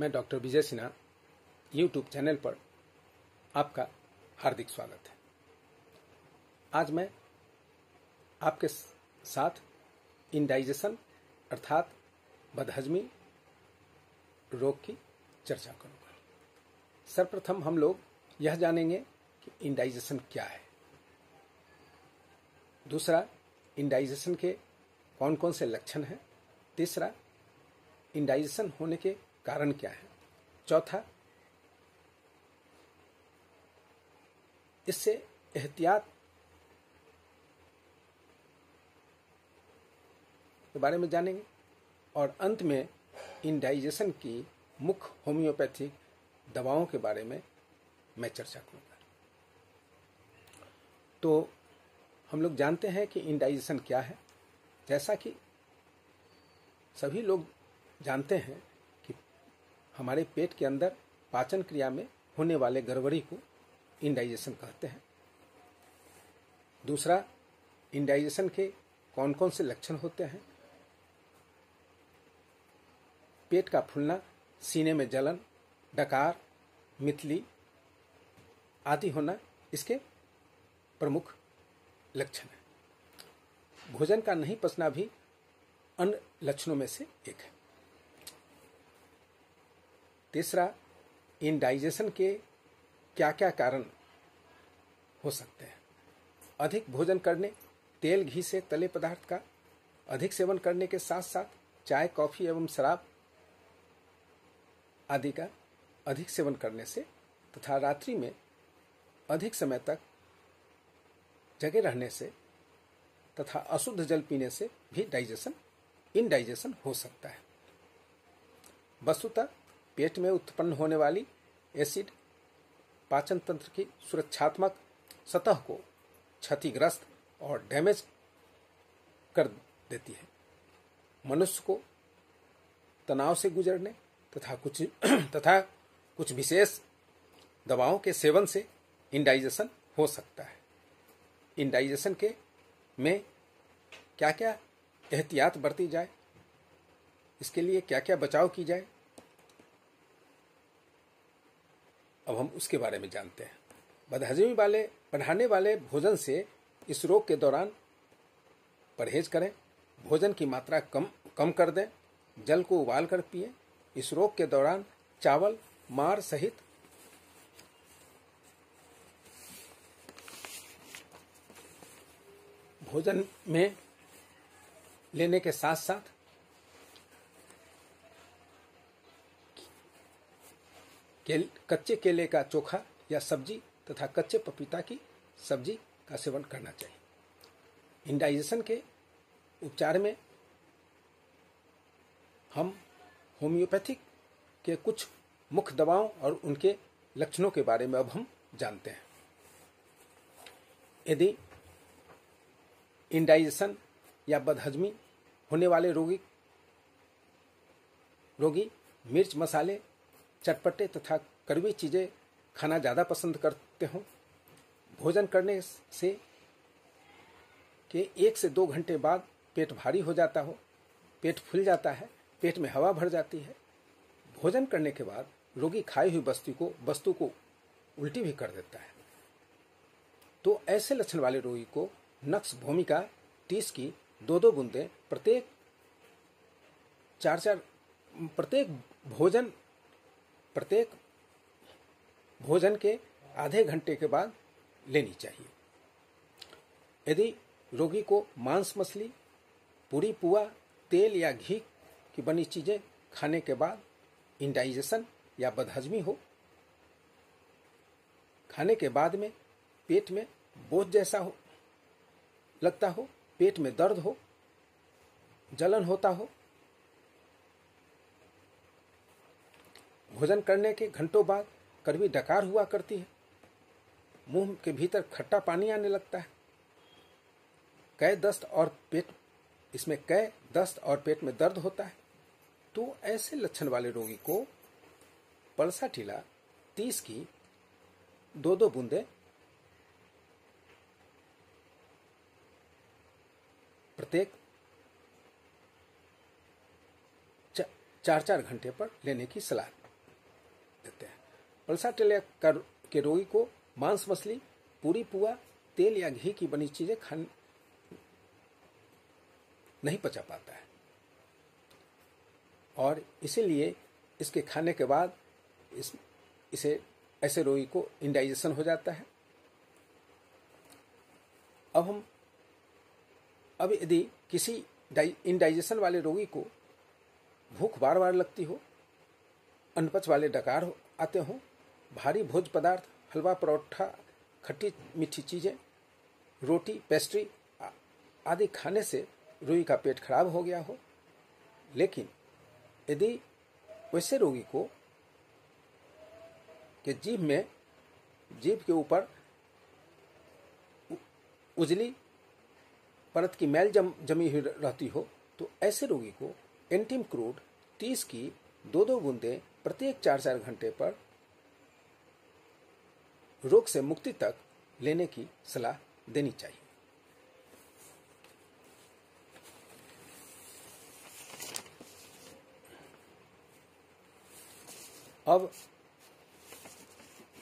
मैं doctor Vijay Sinha YouTube channel पर आपका हार्दिक स्वागत है। आज मैं आपके साथ इंडाइजेशन अर्थात बदहजमी रोग की चर्चा करूंगा। सर्वप्रथम हम लोग यह जानेंगे कि इंडाइजेशन क्या है। दूसरा, इंडाइजेशन के कौन कौन से लक्षण हैं। तीसरा, इंडाइजेशन होने के कारण क्या है। चौथा, इससे एहतियात के बारे में जानेंगे और अंत में इंडाइजेशन की मुख्य होम्योपैथिक दवाओं के बारे में मैं चर्चा करूंगा। तो हम लोग जानते हैं कि इंडाइजेशन क्या है। जैसा कि सभी लोग जानते हैं कि हमारे पेट के अंदर पाचन क्रिया में होने वाले गड़बड़ी को इंडाइजेशन कहते हैं। दूसरा, इंडाइजेशन के कौन कौन से लक्षण होते हैं। पेट का फूलना, सीने में जलन, डकार, मितली आदि होना इसके प्रमुख लक्षण है। भोजन का नहीं पचना भी अन्य लक्षणों में से एक है। तीसरा, इंडाइजेशन के क्या क्या कारण हो सकते हैं। अधिक भोजन करने, तेल घी से तले पदार्थ का अधिक सेवन करने के साथ साथ चाय, कॉफी एवं शराब आदि का अधिक सेवन करने से तथा रात्रि में अधिक समय तक जगे रहने से तथा अशुद्ध जल पीने से भी इंडाइजेशन हो सकता है। वस्तुतः पेट में उत्पन्न होने वाली एसिड पाचन तंत्र की सुरक्षात्मक सतह को क्षतिग्रस्त और डैमेज कर देती है। मनुष्य को तनाव से गुजरने तथा कुछ विशेष दवाओं के सेवन से इंडाइजेशन हो सकता है। इंडाइजेशन के में क्या क्या एहतियात बरती जाए, इसके लिए क्या क्या बचाव की जाए, अब हम उसके बारे में जानते हैं। बदहजमी बढ़ाने वाले भोजन से इस रोग के दौरान परहेज करें। भोजन की मात्रा कम कर दें। जल को उबाल कर पिएं। इस रोग के दौरान चावल, मांस सहित भोजन में लेने के साथ साथ कच्चे केले का चोखा या सब्जी तथा कच्चे पपीता की सब्जी का सेवन करना चाहिए। इंडाइजेशन के उपचार में हम होम्योपैथिक के कुछ मुख्य दवाओं और उनके लक्षणों के बारे में अब हम जानते हैं। यदि इंडाइजेशन या बदहजमी होने वाले रोगी मिर्च, मसाले, चटपटे तथा कड़वी चीज़ें खाना ज़्यादा पसंद करते हों, भोजन करने से के 1 से 2 घंटे बाद पेट भारी हो जाता हो, पेट फूल जाता है, पेट में हवा भर जाती है, भोजन करने के बाद रोगी खाई हुई वस्तु को उल्टी भी कर देता है, तो ऐसे लक्षण वाले रोगी को नक्स भूमिका 30 की 2-2 बूंदें प्रत्येक भोजन के आधे घंटे के बाद लेनी चाहिए। यदि रोगी को मांस, मछली, पूरी, पुआ, तेल या घी की बनी चीजें खाने के बाद इंडाइजेशन या बदहजमी हो, खाने के बाद में पेट में बोझ जैसा लगता हो, पेट में दर्द हो, जलन होता हो, भोजन करने के घंटों बाद कड़वी डकार हुआ करती है, मुंह के भीतर खट्टा पानी आने लगता है, कै दस्त और पेट में दर्द होता है, तो ऐसे लक्षण वाले रोगी को पल्साटीला 30 की 2-2 बूंदें प्रत्येक 4-4 घंटे पर लेने की सलाह देते हैं। पल्साटेलिया के रोगी को मांस, मछली, पूरी, पुआ, तेल या घी की बनी चीजें खाने नहीं पचा पाता है और इसीलिए इसके खाने के बाद इसे ऐसे रोगी को इंडाइजेशन हो जाता है। अब यदि किसी इंडाइजेशन वाले रोगी को भूख बार बार लगती हो, अनपच वाले डकार आते हों, भारी भोज पदार्थ, हलवा, परोठा, खट्टी मीठी चीजें, रोटी, पेस्ट्री आदि खाने से रोगी का पेट खराब हो गया हो, लेकिन यदि वैसे रोगी को कि जीभ के ऊपर उजली परत की मैल जमी हुई रहती हो, तो ऐसे रोगी को एंटीम क्रूड 30 की 2-2 बूंदें प्रत्येक 4-4 घंटे पर रोग से मुक्ति तक लेने की सलाह देनी चाहिए। अब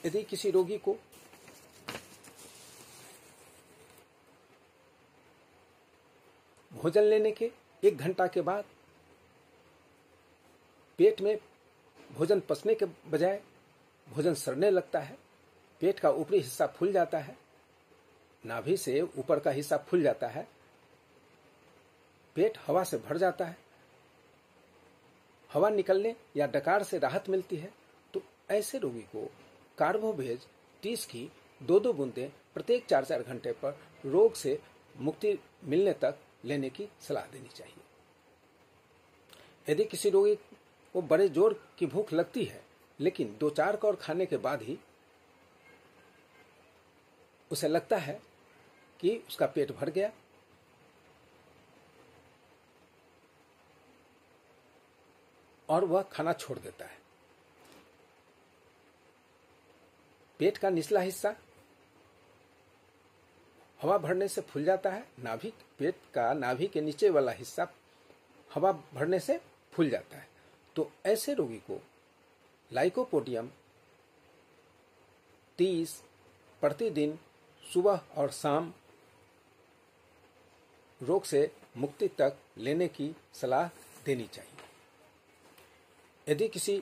यदि किसी रोगी को भोजन लेने के 1 घंटा के बाद पेट में भोजन पचने के बजाय भोजन सड़ने लगता है, पेट का ऊपरी हिस्सा फूल जाता है, नाभि से ऊपर का हिस्सा फूल जाता है, पेट हवा से भर जाता है, हवा निकलने या डकार से राहत मिलती है, तो ऐसे रोगी को कार्बोवेज 30 की 2-2 बूंदें प्रत्येक 4-4 घंटे पर रोग से मुक्ति मिलने तक लेने की सलाह देनी चाहिए। यदि किसी रोगी को बड़े जोर की भूख लगती है, लेकिन 2-4 कौर खाने के बाद ही उसे लगता है कि उसका पेट भर गया, और वह खाना छोड़ देता है, पेट का निचला हिस्सा हवा भरने से फूल जाता है, पेट का नाभि के नीचे वाला हिस्सा हवा भरने से फूल जाता है, तो ऐसे रोगी को लाइकोपोडियम 30 प्रतिदिन सुबह और शाम रोग से मुक्ति तक लेने की सलाह देनी चाहिए। यदि किसी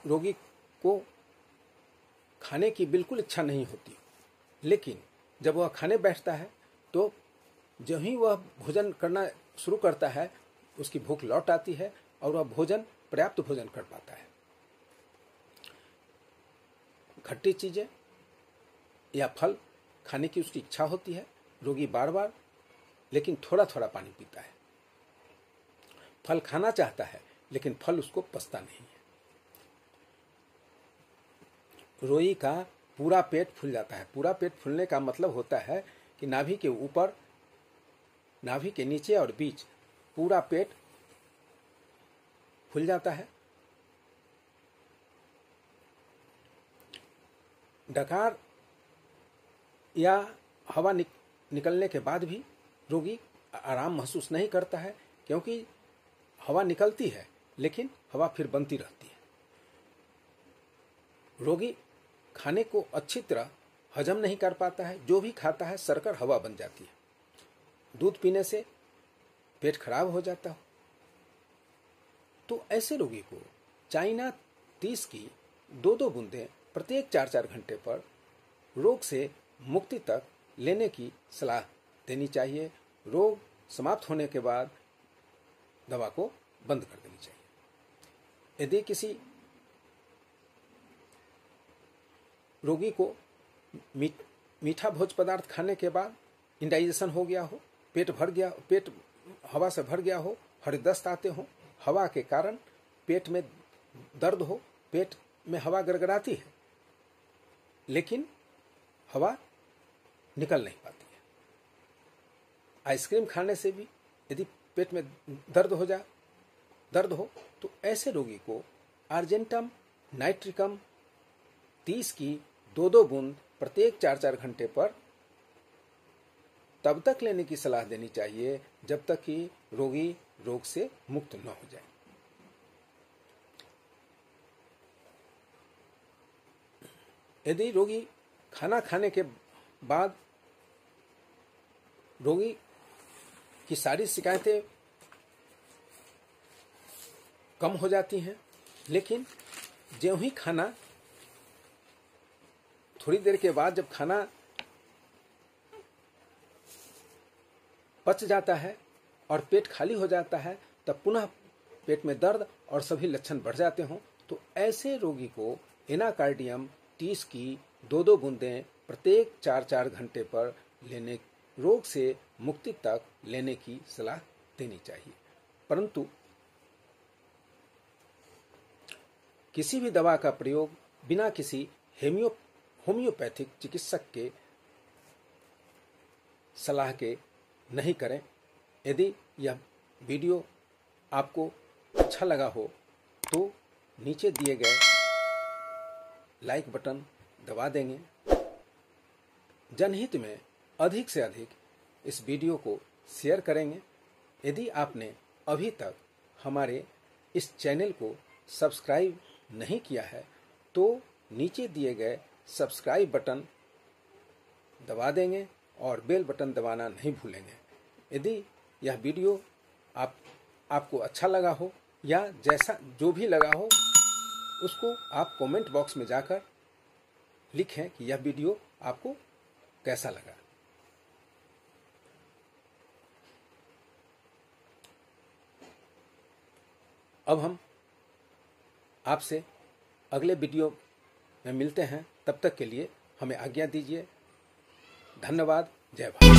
रोगी को खाने की बिल्कुल इच्छा नहीं होती, लेकिन जब वह खाने बैठता है तो जो ही वह भोजन करना शुरू करता है उसकी भूख लौट आती है और वह पर्याप्त भोजन कर पाता है। खट्टी चीजें या फल खाने की उसकी इच्छा होती है, रोगी बार बार लेकिन थोड़ा थोड़ा पानी पीता है। फल खाना चाहता है लेकिन फल उसको पचता नहीं है। रोगी का पूरा पेट फूल जाता है। पूरा पेट फूलने का मतलब होता है कि नाभि के ऊपर, नाभि के नीचे और बीच पूरा पेट फूल जाता है। डकार या हवा निकलने के बाद भी रोगी आराम महसूस नहीं करता है, क्योंकि हवा निकलती है लेकिन हवा फिर बनती रहती है। रोगी खाने को अच्छी तरह हजम नहीं कर पाता है, जो भी खाता है सरकर हवा बन जाती है। दूध पीने से पेट खराब हो जाता है। तो ऐसे रोगी को चाइना 30 की 2-2 बूंदें प्रत्येक 4-4 घंटे पर रोग से मुक्ति तक लेने की सलाह देनी चाहिए। रोग समाप्त होने के बाद दवा को बंद कर देनी चाहिए। यदि किसी रोगी को मीठा भोज पदार्थ खाने के बाद इंडाइजेशन हो गया हो, पेट हवा से भर गया हो, हृदयदस्त आते हो, हवा के कारण पेट में दर्द हो, पेट में हवा गड़गड़ाती है लेकिन हवा निकल नहीं पाती है। आइसक्रीम खाने से भी यदि पेट में दर्द हो तो ऐसे रोगी को आर्जेंटम नाइट्रिकम 30 की 2-2 बूंद प्रत्येक 4-4 घंटे पर तब तक लेने की सलाह देनी चाहिए जब तक कि रोगी रोग से मुक्त न हो जाए। यदि रोगी खाना खाने के बाद रोगी की सारी शिकायतें कम हो जाती हैं, लेकिन ज्यों ही खाना थोड़ी देर के बाद जब खाना पच जाता है और पेट खाली हो जाता है, तब पुनः पेट में दर्द और सभी लक्षण बढ़ जाते हों, तो ऐसे रोगी को एनाकार्डियम 30 की 2-2 बूंदें प्रत्येक 4-4 घंटे पर लेने, रोग से मुक्ति तक लेने की सलाह देनी चाहिए। परंतु किसी भी दवा का प्रयोग बिना किसी होम्योपैथिक चिकित्सक के सलाह के नहीं करें। यदि यह वीडियो आपको अच्छा लगा हो तो नीचे दिए गए लाइक बटन दबा देंगे। जनहित में अधिक से अधिक इस वीडियो को शेयर करेंगे। यदि आपने अभी तक हमारे इस चैनल को सब्सक्राइब नहीं किया है तो नीचे दिए गए सब्सक्राइब बटन दबा देंगे और बेल बटन दबाना नहीं भूलेंगे। यदि यह वीडियो आपको अच्छा लगा हो या जैसा जो भी लगा हो, उसको आप कमेंट बॉक्स में जाकर लिखें कि यह वीडियो आपको कैसा लगा। अब हम आपसे अगले वीडियो में मिलते हैं। तब तक के लिए हमें आज्ञा दीजिए। धन्यवाद। जय भारत।